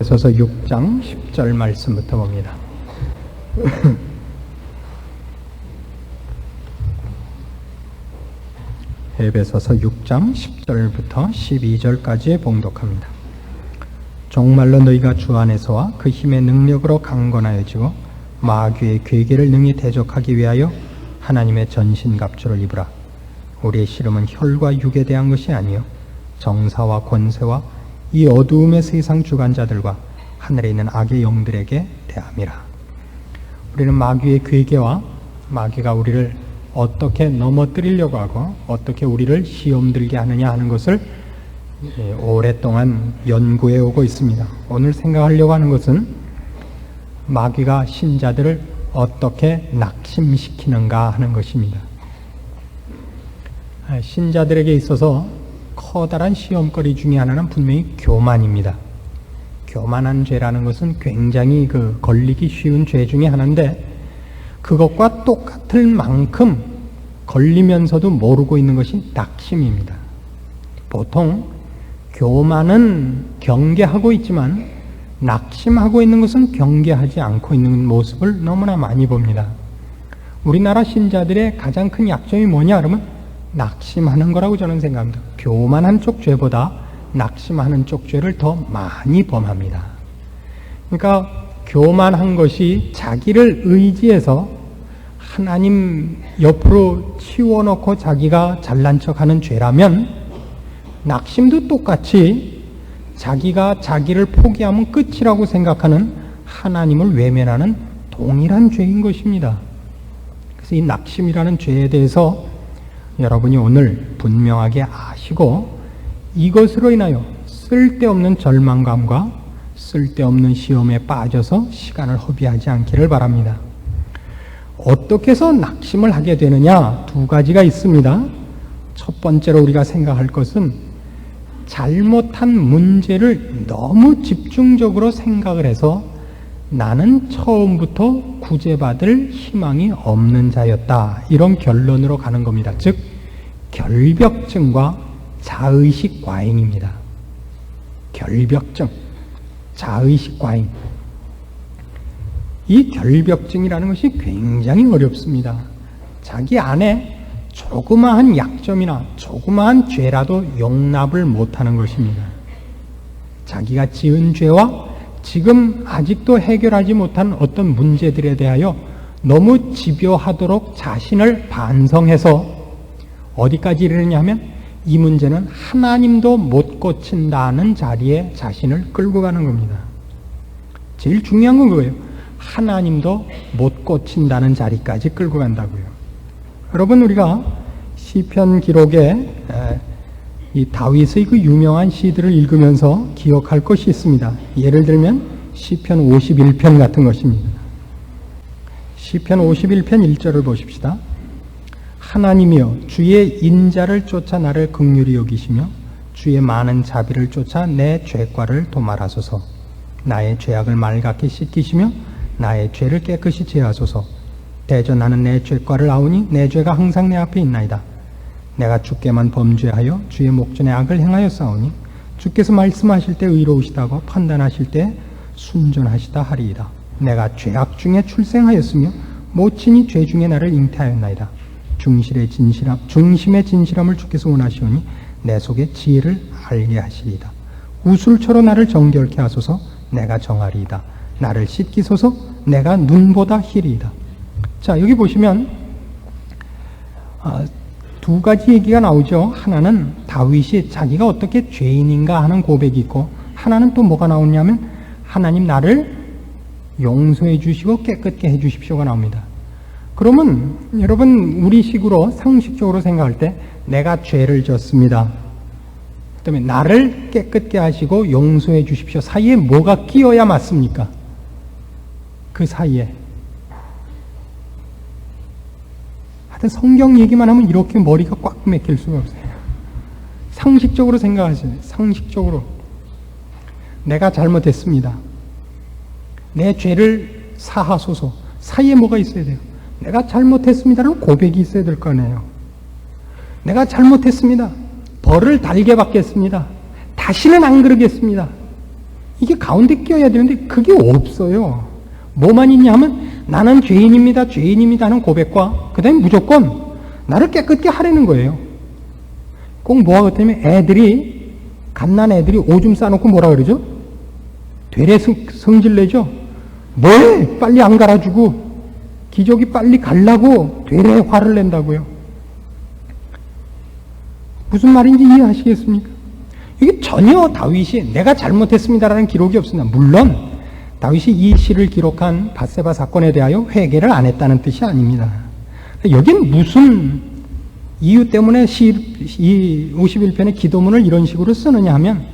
에베소서 6장 10절 말씀부터 봅니다. 에베소서 6장 10절부터 12절까지 봉독합니다. 정말로 너희가 주 안에서와 그 힘의 능력으로 강건하여지고 마귀의 괴계를 능히 대적하기 위하여 하나님의 전신갑주를 입으라. 우리의 씨름은 혈과 육에 대한 것이 아니요 정사와 권세와 이 어두움의 세상 주관자들과 하늘에 있는 악의 영들에게 대함이라. 우리는 마귀의 괴계와 마귀가 우리를 어떻게 넘어뜨리려고 하고 어떻게 우리를 시험 들게 하느냐 하는 것을 오랫동안 연구해 오고 있습니다. 오늘 생각하려고 하는 것은 마귀가 신자들을 어떻게 낙심시키는가 하는 것입니다. 신자들에게 있어서 커다란 시험거리 중에 하나는 분명히 교만입니다. 교만한 죄라는 것은 굉장히 걸리기 쉬운 죄 중에 하나인데, 그것과 똑같을 만큼 걸리면서도 모르고 있는 것이 낙심입니다. 보통 교만은 경계하고 있지만 낙심하고 있는 것은 경계하지 않고 있는 모습을 너무나 많이 봅니다. 우리나라 신자들의 가장 큰 약점이 뭐냐 그러면 낙심하는 거라고 저는 생각합니다. 교만한 쪽 죄보다 낙심하는 쪽 죄를 더 많이 범합니다. 그러니까 교만한 것이 자기를 의지해서 하나님 옆으로 치워놓고 자기가 잘난 척하는 죄라면, 낙심도 똑같이 자기가 자기를 포기하면 끝이라고 생각하는 하나님을 외면하는 동일한 죄인 것입니다. 그래서 이 낙심이라는 죄에 대해서 여러분이 오늘 분명하게 아시고 이것으로 인하여 쓸데없는 절망감과 쓸데없는 시험에 빠져서 시간을 허비하지 않기를 바랍니다. 어떻게 해서 낙심을 하게 되느냐? 두 가지가 있습니다. 첫 번째로 우리가 생각할 것은 잘못한 문제를 너무 집중적으로 생각을 해서 나는 처음부터 구제받을 희망이 없는 자였다, 이런 결론으로 가는 겁니다. 즉 결벽증과 자의식 과잉입니다. 결벽증, 자의식 과잉. 이 결벽증이라는 것이 굉장히 어렵습니다. 자기 안에 조그마한 약점이나 조그마한 죄라도 용납을 못하는 것입니다. 자기가 지은 죄와 지금 아직도 해결하지 못한 어떤 문제들에 대하여 너무 집요하도록 자신을 반성해서 어디까지 이르느냐 하면 이 문제는 하나님도 못 고친다는 자리에 자신을 끌고 가는 겁니다. 제일 중요한 건 그거예요. 하나님도 못 고친다는 자리까지 끌고 간다고요. 여러분, 우리가 시편 기록에 이 다윗의 그 유명한 시들을 읽으면서 기억할 것이 있습니다. 예를 들면 시편 51편 같은 것입니다. 시편 51편 1절을 보십시다. 하나님이여 주의 인자를 쫓아 나를 긍휼히 여기시며 주의 많은 자비를 쫓아 내 죄과를 도말하소서. 나의 죄악을 맑게 씻기시며 나의 죄를 깨끗이 제하소서. 대저 나는 내 죄과를 아오니 내 죄가 항상 내 앞에 있나이다. 내가 주께만 범죄하여 주의 목전에 악을 행하였사오니 주께서 말씀하실 때 의로우시다고 판단하실 때 순전하시다 하리이다. 내가 죄악 중에 출생하였으며 모친이 죄 중에 나를 잉태하였나이다. 중심의 진실함을 주께서 원하시오니 내 속에 지혜를 알게 하시리이다. 우술초로 나를 정결케 하소서. 내가 정하리이다. 나를 씻기소서. 내가 눈보다 희리이다. 자, 여기 보시면 두 가지 얘기가 나오죠. 하나는 다윗이 자기가 어떻게 죄인인가 하는 고백이 있고, 하나는 또 뭐가 나오냐면 하나님 나를 용서해 주시고 깨끗게 해 주십시오가 나옵니다. 그러면 여러분, 우리식으로 상식적으로 생각할 때 내가 죄를 졌습니다. 그다음에 나를 깨끗게 하시고 용서해 주십시오 사이에 뭐가 끼어야 맞습니까? 그 사이에. 하여튼 성경 얘기만 하면 이렇게 머리가 꽉 막힐 수가 없어요. 상식적으로 생각하세요. 상식적으로. 내가 잘못했습니다. 내 죄를 사하소서. 사이에 뭐가 있어야 돼요? 내가 잘못했습니다라는 고백이 있어야 될 거 아니에요. 내가 잘못했습니다. 벌을 달게 받겠습니다. 다시는 안 그러겠습니다. 이게 가운데 끼어야 되는데 그게 없어요. 뭐만 있냐 하면 나는 죄인입니다, 죄인입니다 하는 고백과 그 다음에 무조건 나를 깨끗게 하라는 거예요. 꼭 뭐가 그렇다면 애들이, 갓난 애들이 오줌 싸놓고 뭐라 그러죠? 되레 성질내죠? 뭘 빨리 안 갈아주고 기저귀 빨리 갈라고 되레 화를 낸다고요. 무슨 말인지 이해하시겠습니까? 이게 전혀 다윗이 내가 잘못했습니다라는 기록이 없습니다. 물론 다윗이 이 시를 기록한 밧세바 사건에 대하여 회개를 안 했다는 뜻이 아닙니다. 여긴 무슨 이유 때문에 이 51편의 기도문을 이런 식으로 쓰느냐 하면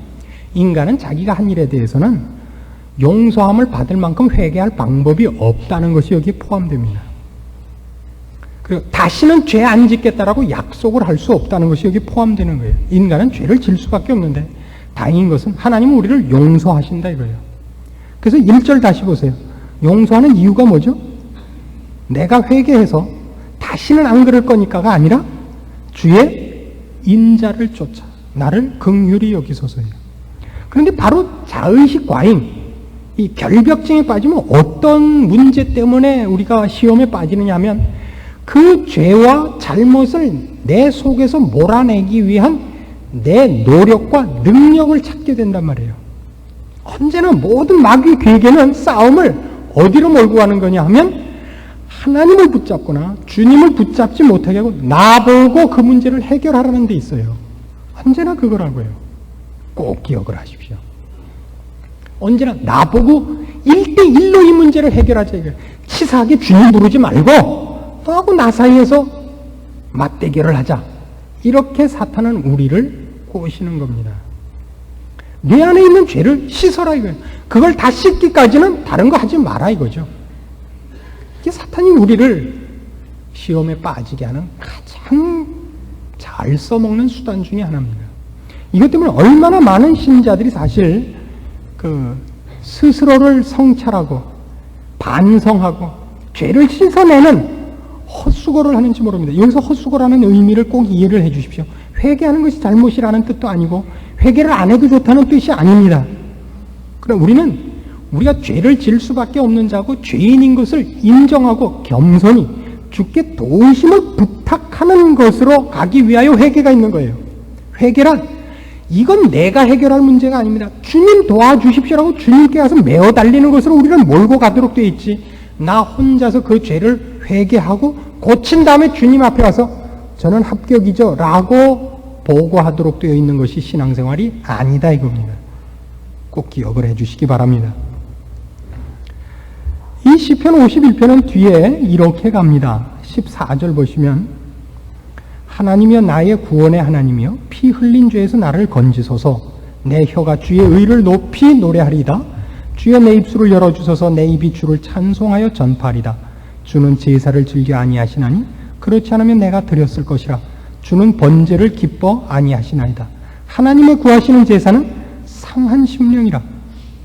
인간은 자기가 한 일에 대해서는 용서함을 받을 만큼 회개할 방법이 없다는 것이 여기에 포함됩니다. 그리고 다시는 죄 안 짓겠다라고 약속을 할 수 없다는 것이 여기 포함되는 거예요. 인간은 죄를 질 수밖에 없는데 다행인 것은 하나님은 우리를 용서하신다 이거예요. 그래서 1절 다시 보세요. 용서하는 이유가 뭐죠? 내가 회개해서 다시는 안 그럴 거니까가 아니라 주의 인자를 쫓아 나를 긍휼히 여기소서예요. 그런데 바로 자의식 과잉, 이 결벽증에 빠지면 어떤 문제 때문에 우리가 시험에 빠지느냐 하면 그 죄와 잘못을 내 속에서 몰아내기 위한 내 노력과 능력을 찾게 된단 말이에요. 언제나 모든 마귀의 계계는 싸움을 어디로 몰고 가는 거냐 하면 하나님을 붙잡거나 주님을 붙잡지 못하게 하고 나보고 그 문제를 해결하라는 데 있어요. 언제나 그거라고요. 꼭 기억을 하십시오. 언제나 나보고 1대1로 이 문제를 해결하자. 치사하게 주님 부르지 말고 너하고 나 사이에서 맞대결을 하자. 이렇게 사탄은 우리를 꼬시는 겁니다. 내 안에 있는 죄를 씻어라 이거예요. 그걸 다 씻기까지는 다른 거 하지 마라 이거죠. 이게 사탄이 우리를 시험에 빠지게 하는 가장 잘 써먹는 수단 중에 하나입니다. 이것 때문에 얼마나 많은 신자들이 사실 스스로를 성찰하고 반성하고 죄를 씻어내는 헛수고를 하는지 모릅니다. 여기서 헛수고라는 의미를 꼭 이해를 해 주십시오. 회개하는 것이 잘못이라는 뜻도 아니고 회개를 안 해도 좋다는 뜻이 아닙니다. 그럼 우리가 죄를 질 수밖에 없는 자고 죄인인 것을 인정하고 겸손히 주께 도우심을 부탁하는 것으로 가기 위하여 회개가 있는 거예요. 회개란 이건 내가 해결할 문제가 아닙니다. 주님 도와주십시오라고 주님께 가서 메어 달리는 것으로 우리를 몰고 가도록 되어 있지, 나 혼자서 그 죄를 회개하고 고친 다음에 주님 앞에 와서 저는 합격이죠 라고 보고하도록 되어 있는 것이 신앙생활이 아니다 이겁니다. 꼭 기억을 해 주시기 바랍니다. 이 시편 51편은 뒤에 이렇게 갑니다. 14절 보시면 하나님이여 나의 구원의 하나님이여 피 흘린 죄에서 나를 건지소서. 내 혀가 주의 의를 높이 노래하리다. 주여 내 입술을 열어주소서. 내 입이 주를 찬송하여 전파하리다. 주는 제사를 즐겨 아니하시나니 그렇지 않으면 내가 드렸을 것이라. 주는 번제를 기뻐 아니하시나이다. 하나님의 구하시는 제사는 상한 심령이라.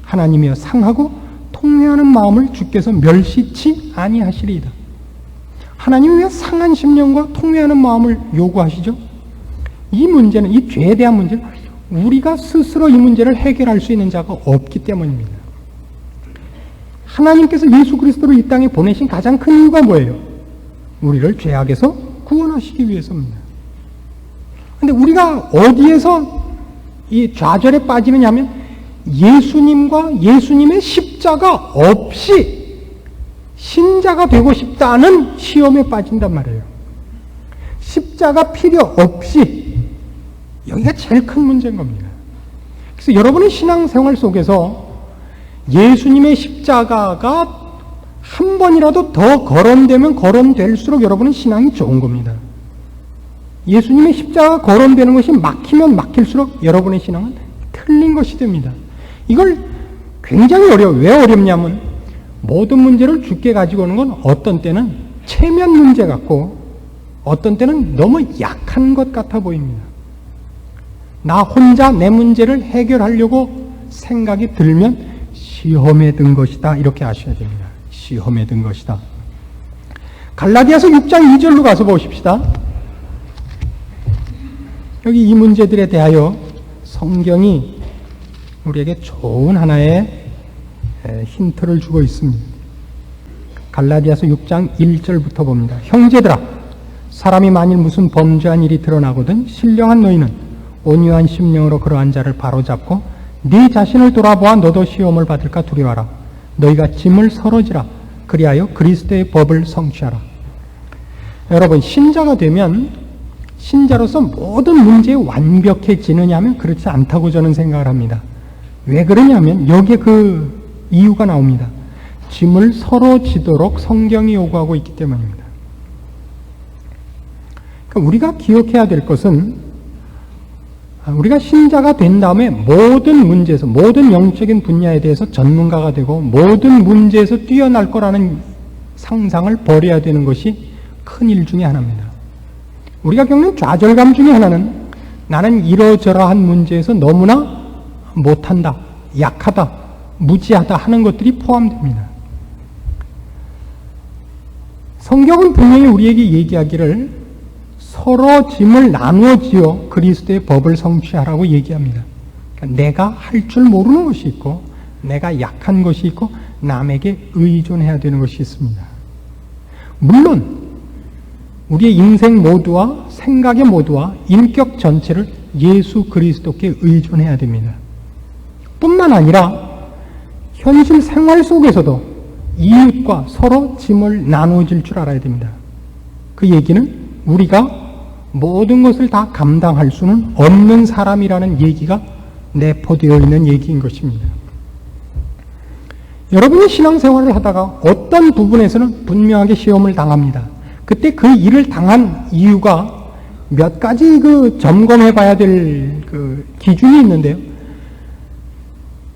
하나님이여 상하고 통회하는 마음을 주께서 멸시치 아니하시리이다. 하나님이 왜 상한 심령과 통회하는 마음을 요구하시죠? 이 문제는, 이 죄에 대한 문제는 우리가 스스로 이 문제를 해결할 수 있는 자가 없기 때문입니다. 하나님께서 예수 그리스도를 이 땅에 보내신 가장 큰 이유가 뭐예요? 우리를 죄악에서 구원하시기 위해서입니다. 그런데 우리가 어디에서 이 좌절에 빠지느냐 하면 예수님과 예수님의 십자가 없이 신자가 되고 싶다는 시험에 빠진단 말이에요. 십자가 필요 없이, 여기가 제일 큰 문제인 겁니다. 그래서 여러분의 신앙생활 속에서 예수님의 십자가가 한 번이라도 더 거론되면 거론될수록 여러분은 신앙이 좋은 겁니다. 예수님의 십자가가 거론되는 것이 막히면 막힐수록 여러분의 신앙은 틀린 것이 됩니다. 이걸 굉장히 어려워요. 왜 어렵냐면 모든 문제를 주께 가지고 오는 건 어떤 때는 체면 문제 같고 어떤 때는 너무 약한 것 같아 보입니다. 나 혼자 내 문제를 해결하려고 생각이 들면 시험에 든 것이다. 이렇게 아셔야 됩니다. 시험에 든 것이다. 갈라디아서 6장 2절로 가서 보십시다. 여기 이 문제들에 대하여 성경이 우리에게 좋은 하나의 힌트를 주고 있습니다. 갈라디아서 6장 1절부터 봅니다. 형제들아, 사람이 만일 무슨 범죄한 일이 드러나거든 신령한 너희는 온유한 심령으로 그러한 자를 바로잡고 네 자신을 돌아보아 너도 시험을 받을까 두려워하라. 너희가 짐을 서러지라. 그리하여 그리스도의 법을 성취하라. 여러분, 신자가 되면 신자로서 모든 문제에 완벽해지느냐 하면 그렇지 않다고 저는 생각을 합니다. 왜 그러냐면 여기에 그 이유가 나옵니다. 짐을 서러지도록 성경이 요구하고 있기 때문입니다. 그러니까 우리가 기억해야 될 것은 우리가 신자가 된 다음에 모든 문제에서, 모든 영적인 분야에 대해서 전문가가 되고 모든 문제에서 뛰어날 거라는 상상을 버려야 되는 것이 큰 일 중에 하나입니다. 우리가 겪는 좌절감 중에 하나는 나는 이러저러한 문제에서 너무나 못한다, 약하다, 무지하다 하는 것들이 포함됩니다. 성경은 분명히 우리에게 얘기하기를 서로 짐을 나누어 지어 그리스도의 법을 성취하라고 얘기합니다. 그러니까 내가 할 줄 모르는 것이 있고 내가 약한 것이 있고 남에게 의존해야 되는 것이 있습니다. 물론 우리의 인생 모두와 생각의 모두와 인격 전체를 예수 그리스도께 의존해야 됩니다. 뿐만 아니라 현실 생활 속에서도 이웃과 서로 짐을 나누어질 줄 알아야 됩니다. 그 얘기는 우리가 모든 것을 다 감당할 수는 없는 사람이라는 얘기가 내포되어 있는 얘기인 것입니다. 여러분이 신앙생활을 하다가 어떤 부분에서는 분명하게 시험을 당합니다. 그때 그 일을 당한 이유가 몇 가지 점검해 봐야 될 기준이 있는데요.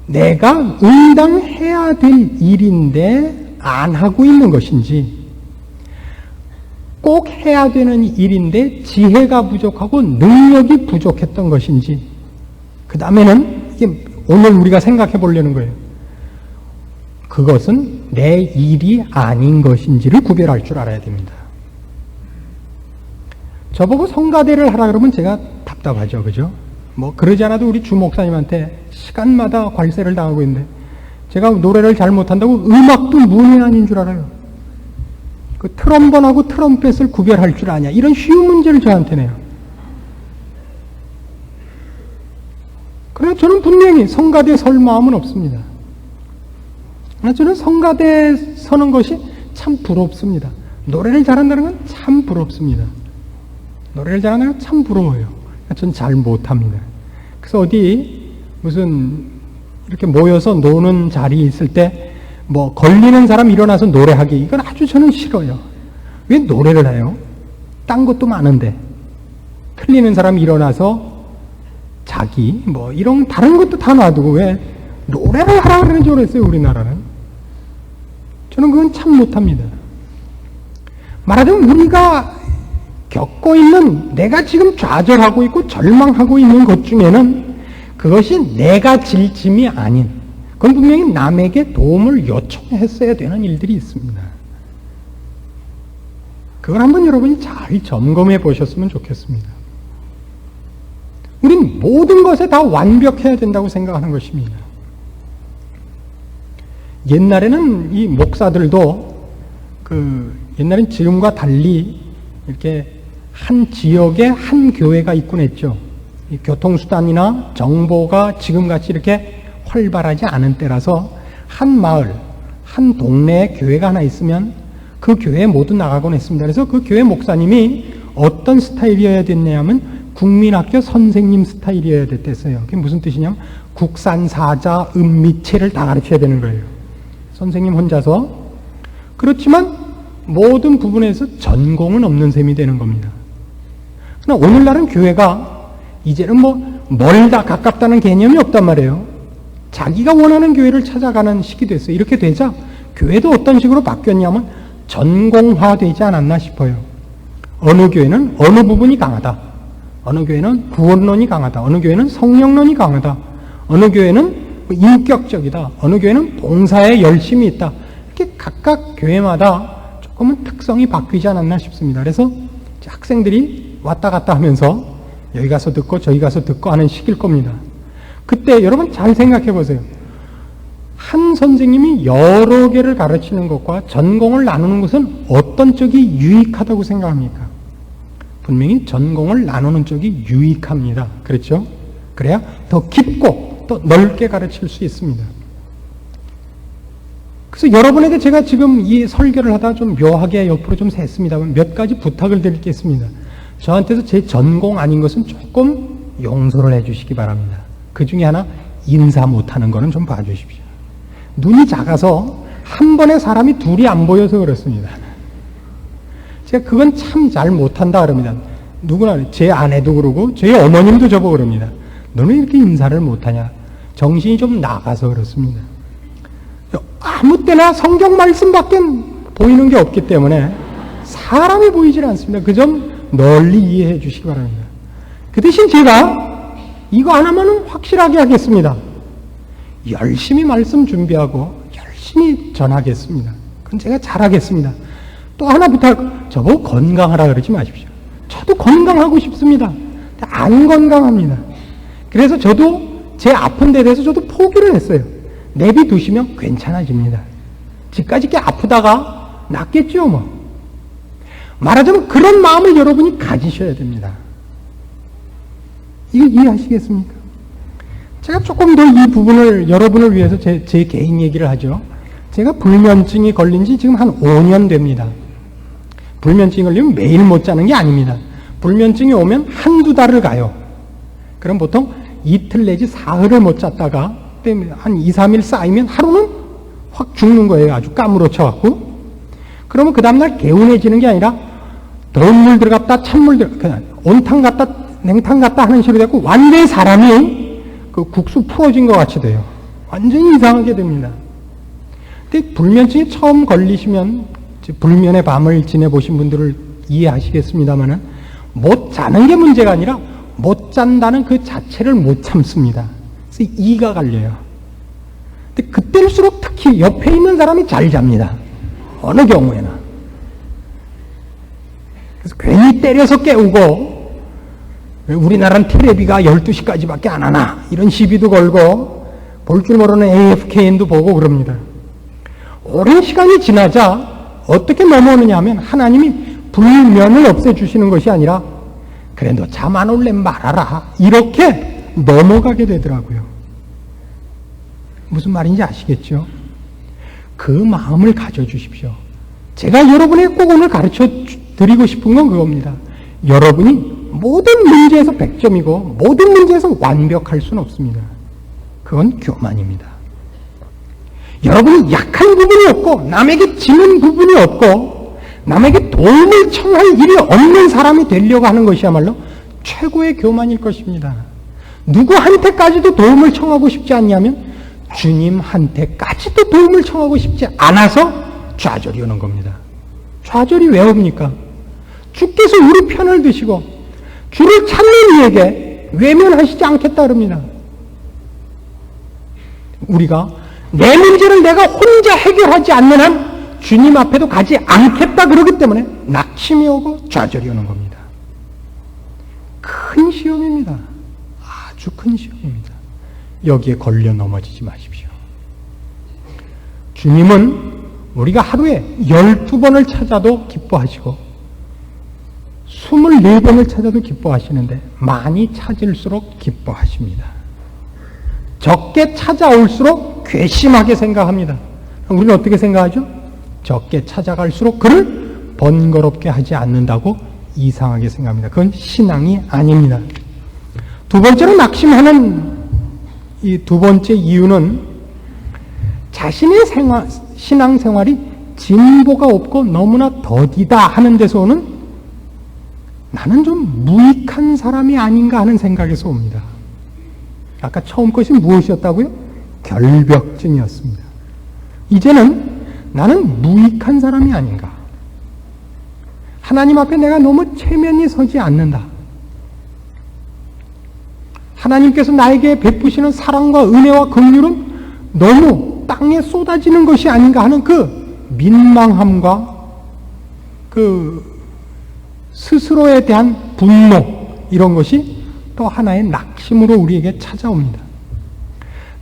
내가 응당해야 될 일인데 안 하고 있는 것인지, 꼭 해야 되는 일인데 지혜가 부족하고 능력이 부족했던 것인지, 그 다음에는 이게 오늘 우리가 생각해 보려는 거예요. 그것은 내 일이 아닌 것인지를 구별할 줄 알아야 됩니다. 저보고 성가대를 하라 그러면 제가 답답하죠. 그죠? 그러지 않아도 우리 주 목사님한테 시간마다 괄세를 당하고 있는데, 제가 노래를 잘 못한다고 음악도 문외 아닌 줄 알아요. 그 트럼본하고 트럼펫을 구별할 줄 아냐, 이런 쉬운 문제를 저한테 내요. 그래서 저는 분명히 성가대에 설 마음은 없습니다. 저는 성가대에 서는 것이 참 부럽습니다. 노래를 잘한다는 건 참 부럽습니다. 노래를 잘하는 건 참 부러워요. 전 잘 못합니다. 그래서 어디 무슨 이렇게 모여서 노는 자리 있을 때 걸리는 사람 일어나서 노래하기, 이건 아주 저는 싫어요. 왜 노래를 해요? 딴 것도 많은데. 틀리는 사람 일어나서 자기 이런 다른 것도 다 놔두고 왜 노래를 하라 그러는지 모르겠어요. 우리나라는. 저는 그건 참 못합니다. 말하자면 우리가 겪고 있는, 내가 지금 좌절하고 있고 절망하고 있는 것 중에는 그것이 내가 질 짐이 아닌, 그건 분명히 남에게 도움을 요청했어야 되는 일들이 있습니다. 그걸 한번 여러분이 잘 점검해 보셨으면 좋겠습니다. 우린 모든 것에 다 완벽해야 된다고 생각하는 것입니다. 옛날에는 이 목사들도 옛날엔 지금과 달리 이렇게 한 지역에 한 교회가 있곤 했죠. 이 교통수단이나 정보가 지금같이 이렇게 활발하지 않은 때라서 한 마을, 한 동네에 교회가 하나 있으면 그 교회에 모두 나가곤 했습니다. 그래서 그 교회 목사님이 어떤 스타일이어야 됐냐면 국민학교 선생님 스타일이어야 됐댔어요. 그게 무슨 뜻이냐면 국산사자, 음미체를 다 가르쳐야 되는 거예요. 선생님 혼자서. 그렇지만 모든 부분에서 전공은 없는 셈이 되는 겁니다. 그러나 오늘날은 교회가 이제는 멀다 가깝다는 개념이 없단 말이에요. 자기가 원하는 교회를 찾아가는 시기 됐어요. 이렇게 되자 교회도 어떤 식으로 바뀌었냐면 전공화되지 않았나 싶어요. 어느 교회는 어느 부분이 강하다, 어느 교회는 구원론이 강하다, 어느 교회는 성령론이 강하다, 어느 교회는 인격적이다, 어느 교회는 봉사에 열심히 있다. 이렇게 각각 교회마다 조금은 특성이 바뀌지 않았나 싶습니다. 그래서 학생들이 왔다 갔다 하면서 여기 가서 듣고 저기 가서 듣고 하는 시기일 겁니다. 그때 여러분 잘 생각해 보세요. 한 선생님이 여러 개를 가르치는 것과 전공을 나누는 것은 어떤 쪽이 유익하다고 생각합니까? 분명히 전공을 나누는 쪽이 유익합니다. 그렇죠? 그래야 더 깊고 또 넓게 가르칠 수 있습니다. 그래서 여러분에게 제가 지금 이 설교를 하다가 좀 묘하게 옆으로 좀 샜습니다만 몇 가지 부탁을 드릴 게 있습니다. 저한테서 제 전공 아닌 것은 조금 용서를 해 주시기 바랍니다. 그 중에 하나, 인사 못하는 거는 좀 봐주십시오. 눈이 작아서 한 번에 사람이 둘이 안 보여서 그렇습니다. 제가 그건 참 잘 못한다 그럽니다. 누구나, 제 아내도 그러고 제 어머님도 저보고 그럽니다. 너는 이렇게 인사를 못하냐? 정신이 좀 나가서 그렇습니다. 아무 때나 성경 말씀밖에 보이는 게 없기 때문에 사람이 보이질 않습니다. 그 점 널리 이해해 주시기 바랍니다. 그 대신 제가 이거 하나만은 확실하게 하겠습니다. 열심히 말씀 준비하고 열심히 전하겠습니다. 그건 제가 잘하겠습니다. 또 하나 부탁, 저보고 건강하라 그러지 마십시오. 저도 건강하고 싶습니다. 안 건강합니다. 그래서 저도 제 아픈 데 대해서 저도 포기를 했어요. 내비두시면 괜찮아집니다. 지금까지 이렇게 아프다가 낫겠죠 뭐. 말하자면 그런 마음을 여러분이 가지셔야 됩니다. 이거 이해하시겠습니까? 제가 조금 더 이 부분을 여러분을 위해서 제 개인 얘기를 하죠. 제가 불면증이 걸린 지 지금 한 5년 됩니다. 불면증이 걸리면 매일 못 자는 게 아닙니다. 불면증이 오면 한두 달을 가요. 그럼 보통 이틀 내지 사흘을 못 잤다가 한 2, 3일 쌓이면 하루는 확 죽는 거예요. 아주 까무러쳐갖고. 그러면 그 다음날 개운해지는 게 아니라 더운 물 들어갔다 찬물 들어갔다 온탕 갔다 냉탕 갔다 하는 식으로 되고 완전히 사람이 그 국수 풀어진 것 같이 돼요. 완전히 이상하게 됩니다. 근데 불면증이 처음 걸리시면 불면의 밤을 지내보신 분들을 이해하시겠습니다만은 못 자는 게 문제가 아니라 못 잔다는 그 자체를 못 참습니다. 그래서 이가 갈려요. 근데 그때일수록 특히 옆에 있는 사람이 잘 잡니다. 어느 경우에나. 그래서 괜히 때려서 깨우고 우리나라는 테레비가 12시까지밖에 안 하나 이런 시비도 걸고 볼 줄 모르는 AFKN도 보고 그럽니다. 오랜 시간이 지나자 어떻게 넘어오느냐 하면 하나님이 불면을 없애주시는 것이 아니라 그래 너 잠 안 올래 말아라 이렇게 넘어가게 되더라고요. 무슨 말인지 아시겠죠? 그 마음을 가져주십시오. 제가 여러분에게 꼭 오늘 가르쳐 드리고 싶은 건 그겁니다. 여러분이 모든 문제에서 100점이고 모든 문제에서 완벽할 수는 없습니다. 그건 교만입니다. 여러분이 약한 부분이 없고 남에게 지는 부분이 없고 남에게 도움을 청할 일이 없는 사람이 되려고 하는 것이야말로 최고의 교만일 것입니다. 누구한테까지도 도움을 청하고 싶지 않냐면 주님한테까지도 도움을 청하고 싶지 않아서 좌절이 오는 겁니다. 좌절이 왜 옵니까? 주께서 우리 편을 드시고 주를 찾는 이에게 외면하시지 않겠다 그럽니다. 우리가 내 문제를 내가 혼자 해결하지 않는 한 주님 앞에도 가지 않겠다 그러기 때문에 낙심이 오고 좌절이 오는 겁니다. 큰 시험입니다. 아주 큰 시험입니다. 여기에 걸려 넘어지지 마십시오. 주님은 우리가 하루에 12번을 찾아도 기뻐하시고 24번을 찾아도 기뻐하시는데 많이 찾을수록 기뻐하십니다. 적게 찾아올수록 괘씸하게 생각합니다. 우리는 어떻게 생각하죠? 적게 찾아갈수록 그를 번거롭게 하지 않는다고 이상하게 생각합니다. 그건 신앙이 아닙니다. 두 번째로 낙심하는 이 두 번째 이유는 자신의 신앙생활이 진보가 없고 너무나 더디다 하는 데서 오는 나는 좀 무익한 사람이 아닌가 하는 생각에서 옵니다. 아까 처음 것이 무엇이었다고요? 결벽증이었습니다. 이제는 나는 무익한 사람이 아닌가. 하나님 앞에 내가 너무 체면이 서지 않는다. 하나님께서 나에게 베푸시는 사랑과 은혜와 긍휼은 너무 땅에 쏟아지는 것이 아닌가 하는 그 민망함과 그 스스로에 대한 분노 이런 것이 또 하나의 낙심으로 우리에게 찾아옵니다.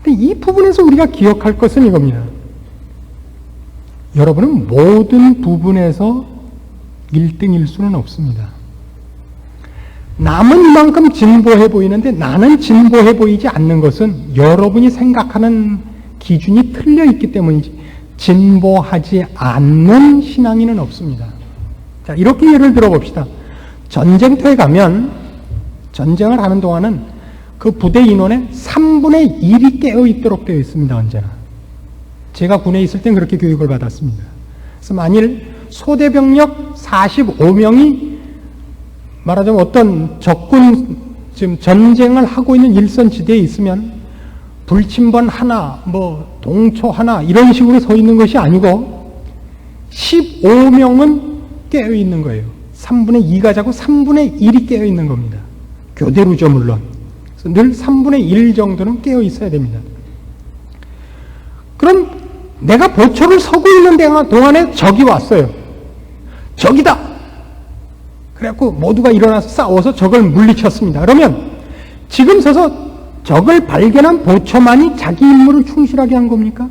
근데 이 부분에서 우리가 기억할 것은 이겁니다. 여러분은 모든 부분에서 1등일 수는 없습니다. 남은 이만큼 진보해 보이는데 나는 진보해 보이지 않는 것은 여러분이 생각하는 기준이 틀려 있기 때문이지 진보하지 않는 신앙인은 없습니다. 자, 이렇게 예를 들어 봅시다. 전쟁터에 가면 전쟁을 하는 동안은 그 부대 인원의 3분의 1이 깨어 있도록 되어 있습니다. 언제나. 제가 군에 있을 땐 그렇게 교육을 받았습니다. 그래서 만일 소대병력 45명이 말하자면 어떤 적군 지금 전쟁을 하고 있는 일선지대에 있으면 불침번 하나, 뭐 동초 하나 이런 식으로 서 있는 것이 아니고 15명은 깨어 있는 거예요. 3분의 2가 자고 3분의 1이 깨어 있는 겁니다. 교대로죠 물론. 그래서 늘 3분의 1 정도는 깨어 있어야 됩니다. 그럼 내가 보초를 서고 있는 동안에 적이 왔어요. 적이다! 그래갖고 모두가 일어나서 싸워서 적을 물리쳤습니다. 그러면 지금 서서 적을 발견한 보초만이 자기 임무를 충실하게 한 겁니까?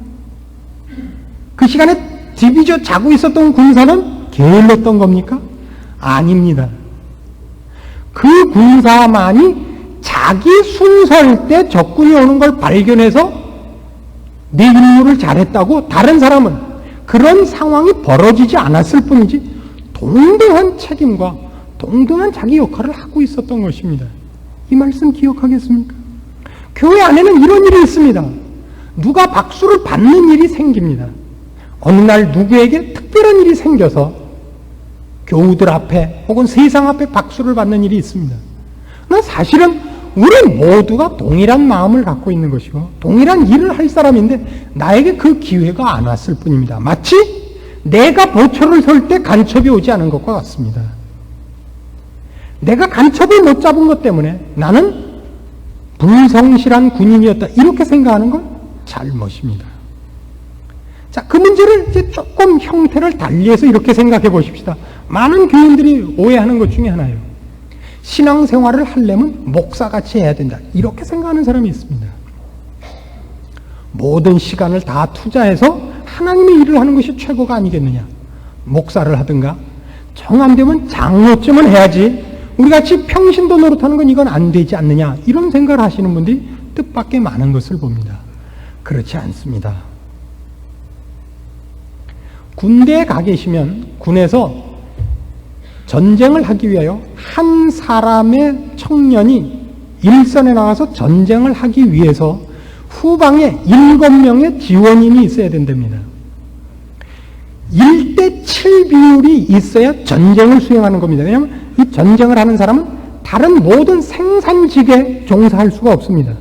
그 시간에 디비져 자고 있었던 군사는 게을렀던 겁니까? 아닙니다. 그 군사만이 자기 순서일 때 적군이 오는 걸 발견해서 내 임무를 잘했다고 다른 사람은 그런 상황이 벌어지지 않았을 뿐이지 동등한 책임과 동등한 자기 역할을 하고 있었던 것입니다. 이 말씀 기억하겠습니까? 교회 안에는 이런 일이 있습니다. 누가 박수를 받는 일이 생깁니다. 어느 날 누구에게 특별한 일이 생겨서 교우들 앞에 혹은 세상 앞에 박수를 받는 일이 있습니다. 그러나 사실은 우리 모두가 동일한 마음을 갖고 있는 것이고 동일한 일을 할 사람인데 나에게 그 기회가 안 왔을 뿐입니다. 마치 내가 보초를 설 때 간첩이 오지 않은 것과 같습니다. 내가 간첩을 못 잡은 것 때문에 나는 불성실한 군인이었다 이렇게 생각하는 건 잘못입니다. 자, 그 문제를 이제 조금 형태를 달리해서 이렇게 생각해 보십시다. 많은 교인들이 오해하는 것 중에 하나예요. 신앙생활을 하려면 목사같이 해야 된다 이렇게 생각하는 사람이 있습니다. 모든 시간을 다 투자해서 하나님의 일을 하는 것이 최고가 아니겠느냐. 목사를 하든가 정함되면 장로쯤은 해야지 우리같이 평신도 노릇하는 건 이건 안 되지 않느냐 이런 생각을 하시는 분들이 뜻밖의 많은 것을 봅니다. 그렇지 않습니다. 군대에 가 계시면 군에서 전쟁을 하기 위하여 한 사람의 청년이 일선에 나가서 전쟁을 하기 위해서 후방에 7명의 지원인이 있어야 된답니다. 1대7 비율이 있어야 전쟁을 수행하는 겁니다. 왜냐하면 이 전쟁을 하는 사람은 다른 모든 생산직에 종사할 수가 없습니다.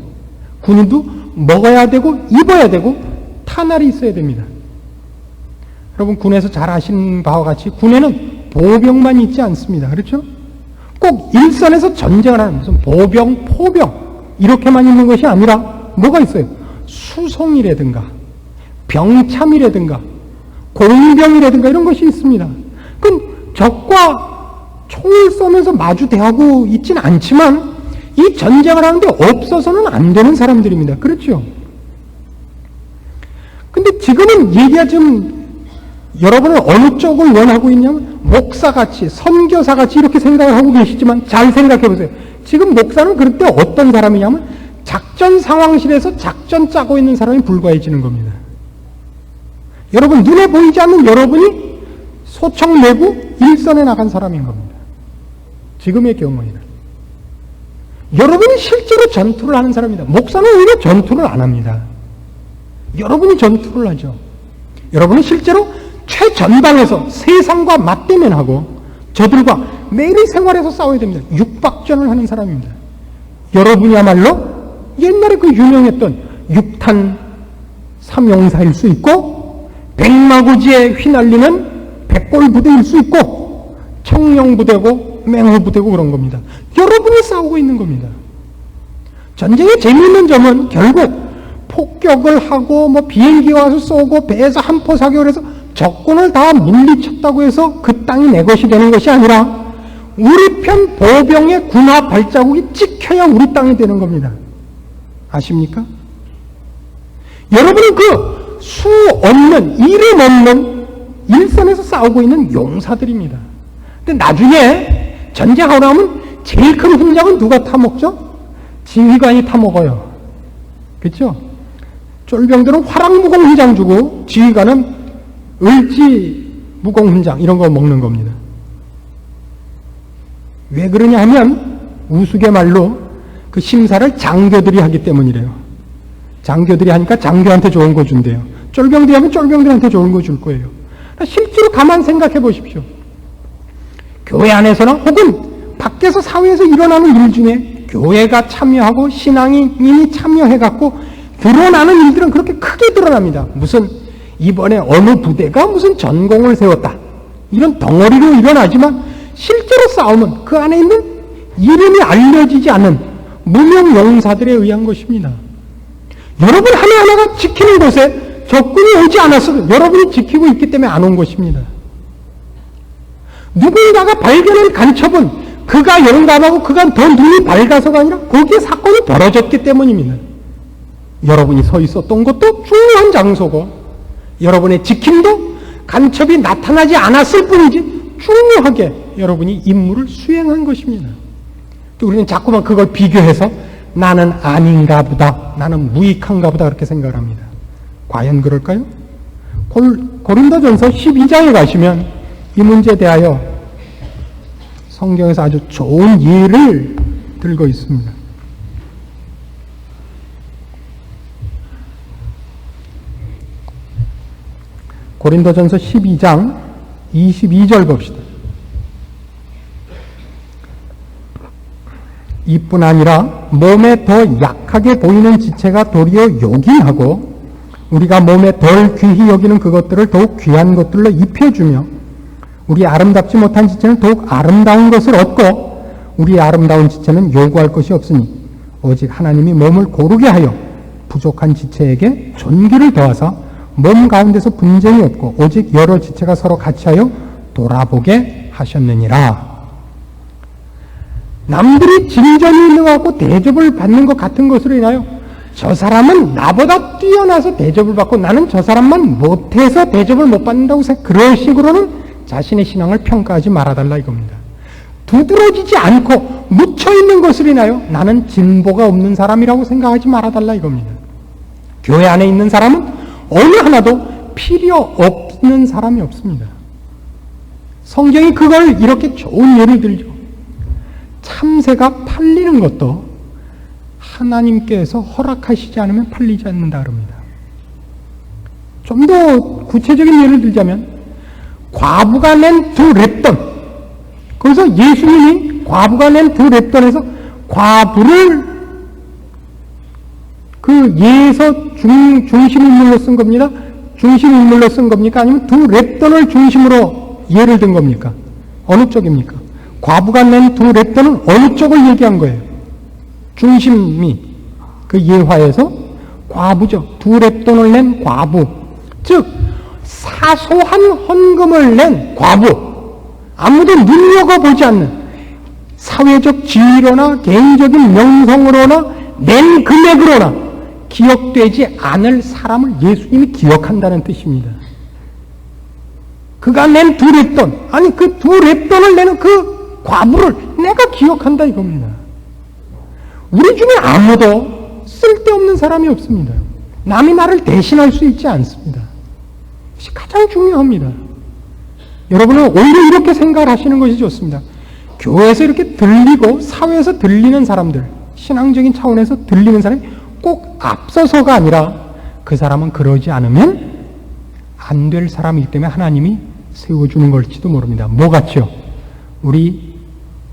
군인도 먹어야 되고 입어야 되고 탄알이 있어야 됩니다. 여러분 군에서 잘 아시는 바와 같이 군에는 보병만 있지 않습니다. 그렇죠? 꼭 일선에서 전쟁을 하는 무슨 보병, 포병 이렇게만 있는 것이 아니라 뭐가 있어요? 수송이라든가 병참이라든가 공병이라든가 이런 것이 있습니다. 그럼 적과 총을 쏘면서 마주 대하고 있지는 않지만 이 전쟁을 하는데 없어서는 안 되는 사람들입니다. 그렇죠? 근데 지금은 얘기가 좀 여러분은 어느 쪽을 원하고 있냐면 목사같이 선교사같이 이렇게 생각을 하고 계시지만 잘 생각해 보세요. 지금 목사는 그럴 때 어떤 사람이냐면 작전 상황실에서 작전 짜고 있는 사람이 불과해지는 겁니다. 여러분 눈에 보이지 않는 여러분이 소총 내고 일선에 나간 사람인 겁니다. 지금의 경우에는 여러분이 실제로 전투를 하는 사람입니다. 목사는 오히려 전투를 안 합니다. 여러분이 전투를 하죠. 여러분은 실제로 최전방에서 세상과 맞대면하고 저들과 매일 생활에서 싸워야 됩니다. 육박전을 하는 사람입니다. 여러분이야말로 옛날에 그 유명했던 육탄 삼용사일 수 있고 백마고지에 휘날리는 백골부대일 수 있고 청룡부대고 맹호부대고 그런 겁니다. 여러분이 싸우고 있는 겁니다. 전쟁의 재미있는 점은 결국 폭격을 하고 뭐 비행기가 와서 쏘고 배에서 한포 사격을 해서 적군을 다 물리쳤다고 해서 그 땅이 내 것이 되는 것이 아니라 우리 편 보병의 군화 발자국이 찍혀야 우리 땅이 되는 겁니다. 아십니까? 여러분은 그 수 없는, 이름 없는 일선에서 싸우고 있는 용사들입니다. 근데 나중에 전쟁하고 나면 제일 큰 훈장은 누가 타먹죠? 지휘관이 타먹어요. 그렇죠? 쫄병들은 화랑무공 훈장 주고 지휘관은 을지무공 훈장 이런 거 먹는 겁니다. 왜 그러냐 하면 우스갯말로 그 심사를 장교들이 하기 때문이래요. 장교들이 하니까 장교한테 좋은 거 준대요. 쫄병들이 하면 쫄병들한테 좋은 거 줄 거예요. 실제로 가만 생각해 보십시오. 교회 안에서나 혹은 밖에서 사회에서 일어나는 일 중에 교회가 참여하고 신앙인이 참여해갖고 드러나는 일들은 그렇게 크게 드러납니다. 무슨 이번에 어느 부대가 무슨 전공을 세웠다. 이런 덩어리로 일어나지만 실제로 싸움은 그 안에 있는 이름이 알려지지 않는 무명 용사들에 의한 것입니다. 여러분 하나하나가 지키는 곳에 적군이 오지 않았어도 여러분이 지키고 있기 때문에 안 온 것입니다. 누군가가 발견한 간첩은 그가 영감하고 그가 더 눈이 밝아서가 아니라 거기에 사건이 벌어졌기 때문입니다. 여러분이 서 있었던 것도 중요한 장소고 여러분의 지킴도 간첩이 나타나지 않았을 뿐이지 중요하게 여러분이 임무를 수행한 것입니다. 또 우리는 자꾸만 그걸 비교해서 나는 아닌가 보다, 나는 무익한가 보다 그렇게 생각을 합니다. 과연 그럴까요? 고린도전서 12장에 가시면 이 문제에 대하여 성경에서 아주 좋은 예를 들고 있습니다. 고린도전서 12장 22절 봅시다. 이뿐 아니라 몸에 더 약하게 보이는 지체가 도리어 요긴하고 우리가 몸에 덜 귀히 여기는 그것들을 더욱 귀한 것들로 입혀주며 우리 아름답지 못한 지체는 더욱 아름다운 것을 얻고 우리 아름다운 지체는 요구할 것이 없으니 오직 하나님이 몸을 고르게 하여 부족한 지체에게 존귀를 더하사 몸 가운데서 분쟁이 없고 오직 여러 지체가 서로 같이 하여 돌아보게 하셨느니라. 남들이 진전이 있는 것 같고 대접을 받는 것 같은 것으로 인하여 저 사람은 나보다 뛰어나서 대접을 받고 나는 저 사람만 못해서 대접을 못 받는다고 생각, 그런 식으로는 자신의 신앙을 평가하지 말아달라 이겁니다. 두드러지지 않고 묻혀있는 것으로 인하여 나는 진보가 없는 사람이라고 생각하지 말아달라 이겁니다. 교회 안에 있는 사람은 어느 하나도 필요 없는 사람이 없습니다. 성경이 그걸 이렇게 좋은 예를 들죠. 참새가 팔리는 것도 하나님께서 허락하시지 않으면 팔리지 않는다 그럽니다. 좀 더 구체적인 예를 들자면 과부가 낸 두 랩돈, 거기서 예수님이 과부가 낸 두 랩돈에서 과부를 그 예에서 중심 인물로 쓴 겁니다. 중심 인물로 쓴 겁니까? 아니면 두 랩돈을 중심으로 예를 든 겁니까? 어느 쪽입니까? 과부가 낸 두 랩돈은 어느 쪽을 얘기한 거예요? 중심이 그 예화에서 과부죠. 두 랩돈을 낸 과부, 즉 사소한 헌금을 낸 과부, 아무도 눈여겨보지 않는 사회적 지위로나 개인적인 명성으로나 낸 금액으로나 기억되지 않을 사람을 예수님이 기억한다는 뜻입니다. 그가 낸 두 랩돈, 아니 그 두 랩돈을 내는 그 과부를 내가 기억한다 이겁니다. 우리 중에 아무도 쓸데없는 사람이 없습니다. 남이 나를 대신할 수 있지 않습니다. 이것이 가장 중요합니다. 여러분은 오히려 이렇게 생각을 하시는 것이 좋습니다. 교회에서 이렇게 들리고 사회에서 들리는 사람들, 신앙적인 차원에서 들리는 사람이 꼭 앞서서가 아니라 그 사람은 그러지 않으면 안 될 사람이기 때문에 하나님이 세워주는 걸지도 모릅니다. 뭐같이요? 우리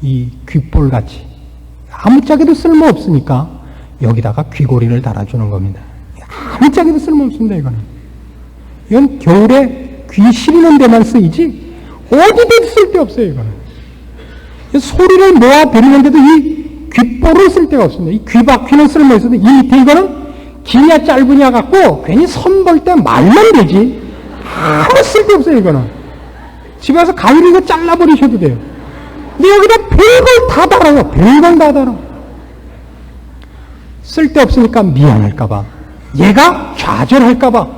이 귓볼같이 아무짝에도 쓸모없으니까 여기다가 귀고리를 달아주는 겁니다. 아무짝에도 쓸모없습니다. 이건 겨울에 귀 시리는 데만 쓰이지 어디도 쓸데없어요. 이거는 소리를 모아드리는데도 이 귓볼을 쓸 데가 없습니다. 이 귀바퀴는 쓸모있어도 이 밑에 이거는 기냐 짧으냐 갖고 괜히 선 볼 때 말만 되지 아무 쓸데없어요. 이거는 집에 가서 가위로 이거 잘라버리셔도 돼요. 근데 여기다 별걸 다 달아요. 별걸 다 달아. 쓸데없으니까 미안할까봐 얘가 좌절할까봐.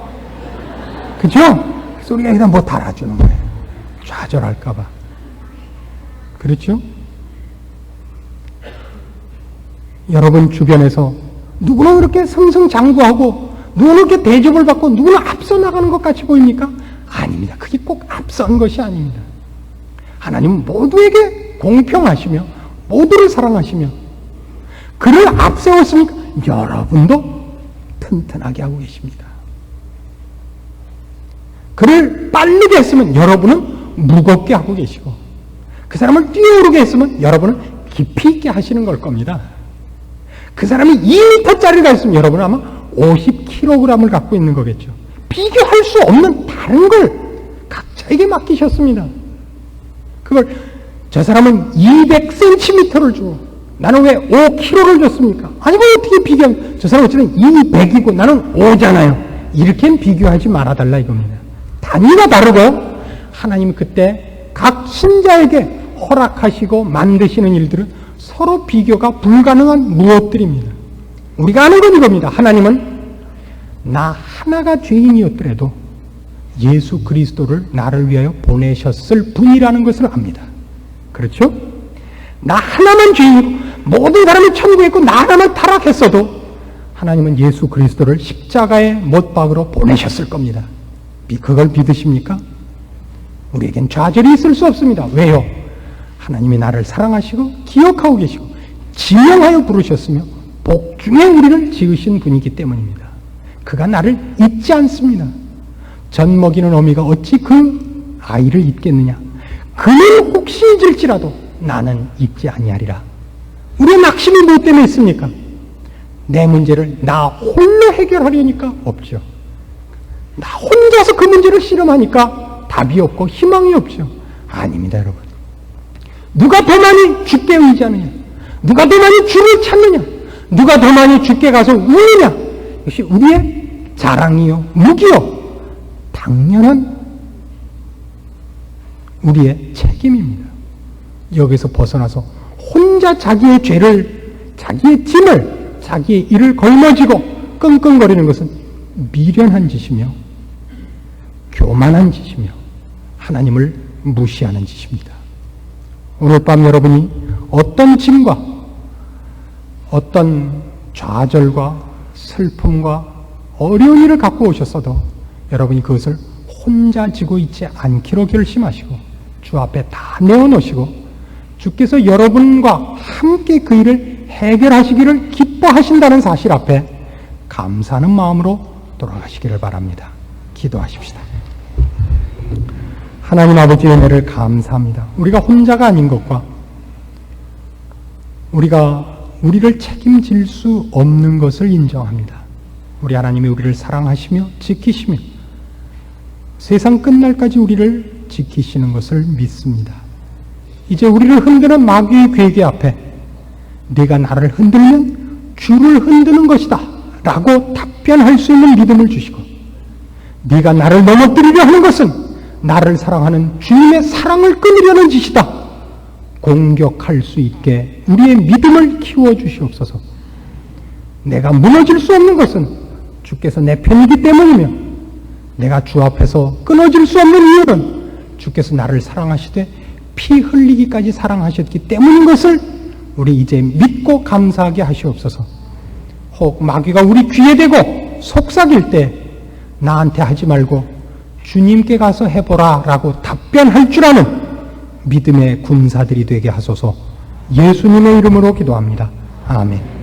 그죠? 그래서 우리가 여기다 뭐 달아주는 거예요. 좌절할까봐. 그렇죠? 여러분 주변에서 누구는 그렇게 승승장구하고 누구는 이렇게 대접을 받고 누구는 앞서 나가는 것 같이 보입니까? 아닙니다. 그게 꼭 앞선 것이 아닙니다. 하나님은 모두에게 공평하시며 모두를 사랑하시며 그를 앞세웠으니까 여러분도 튼튼하게 하고 계십니다. 그를 빠르게 했으면 여러분은 무겁게 하고 계시고 그 사람을 뛰어오르게 했으면 여러분은 깊이 있게 하시는 걸 겁니다. 그 사람이 2m짜리가 있으면 여러분은 아마 50kg을 갖고 있는 거겠죠. 비교할 수 없는 다른 걸 각자에게 맡기셨습니다. 그걸 저 사람은 200cm를 주고 나는 왜 5kg를 줬습니까? 아니 뭐 어떻게 비교하면 저 사람 어쨌든 200이고 나는 5잖아요. 이렇게는 비교하지 말아달라 이겁니다. 단위가 다르고 하나님은 그때 각 신자에게 허락하시고 만드시는 일들은 서로 비교가 불가능한 무엇들입니다. 우리가 아는 건 이겁니다. 하나님은 나 하나가 죄인이었더라도 예수 그리스도를 나를 위하여 보내셨을 분이라는 것을 압니다. 그렇죠? 나 하나만 죄인이고 모든 사람이 천국에 있고 나 하나만 타락했어도 하나님은 예수 그리스도를 십자가에 못 박으러 보내셨을 겁니다. 그걸 믿으십니까? 우리에겐 좌절이 있을 수 없습니다. 왜요? 하나님이 나를 사랑하시고 기억하고 계시고 지명하여 부르셨으며 복중에 우리를 지으신 분이기 때문입니다. 그가 나를 잊지 않습니다. 젖 먹이는 어미가 어찌 그 아이를 잊겠느냐. 그는 혹시 잊을지라도 나는 잊지 아니하리라. 우리의 낙심이 무엇 때문에 있습니까? 내 문제를 나 홀로 해결하려니까 없죠. 나 혼자서 그 문제를 실험하니까 답이 없고 희망이 없죠. 아닙니다, 여러분. 누가 더 많이 주께 의지하느냐? 누가 더 많이 주를 찾느냐? 누가 더 많이 주께 가서 우느냐? 이것이 우리의 자랑이요, 무기요, 당연한 우리의 책임입니다. 여기서 벗어나서 혼자 자기의 죄를, 자기의 짐을, 자기의 일을 걸머지고 끙끙거리는 것은 미련한 짓이며 교만한 짓이며 하나님을 무시하는 짓입니다. 오늘 밤 여러분이 어떤 짐과 어떤 좌절과 슬픔과 어려운 일을 갖고 오셨어도 여러분이 그것을 혼자 지고 있지 않기로 결심하시고 주 앞에 다 내어놓으시고 주께서 여러분과 함께 그 일을 해결하시기를 기뻐하신다는 사실 앞에 감사하는 마음으로 돌아가시기를 바랍니다. 기도하십시다. 하나님 아버지의 은혜를 감사합니다. 우리가 혼자가 아닌 것과 우리가 우리를 책임질 수 없는 것을 인정합니다. 우리 하나님이 우리를 사랑하시며 지키시며 세상 끝날까지 우리를 지키시는 것을 믿습니다. 이제 우리를 흔드는 마귀의 괴계 앞에 네가 나를 흔들면 주를 흔드는 것이다 라고 답변할 수 있는 믿음을 주시고 네가 나를 넘어뜨리려 하는 것은 나를 사랑하는 주님의 사랑을 끊으려는 짓이다. 공격할 수 있게 우리의 믿음을 키워주시옵소서. 내가 무너질 수 없는 것은 주께서 내 편이기 때문이며 내가 주 앞에서 끊어질 수 없는 이유는 주께서 나를 사랑하시되 피 흘리기까지 사랑하셨기 때문인 것을 우리 이제 믿고 감사하게 하시옵소서. 혹 마귀가 우리 귀에 대고 속삭일 때 나한테 하지 말고 주님께 가서 해보라 라고 답변할 줄 아는 믿음의 군사들이 되게 하소서. 예수님의 이름으로 기도합니다. 아멘.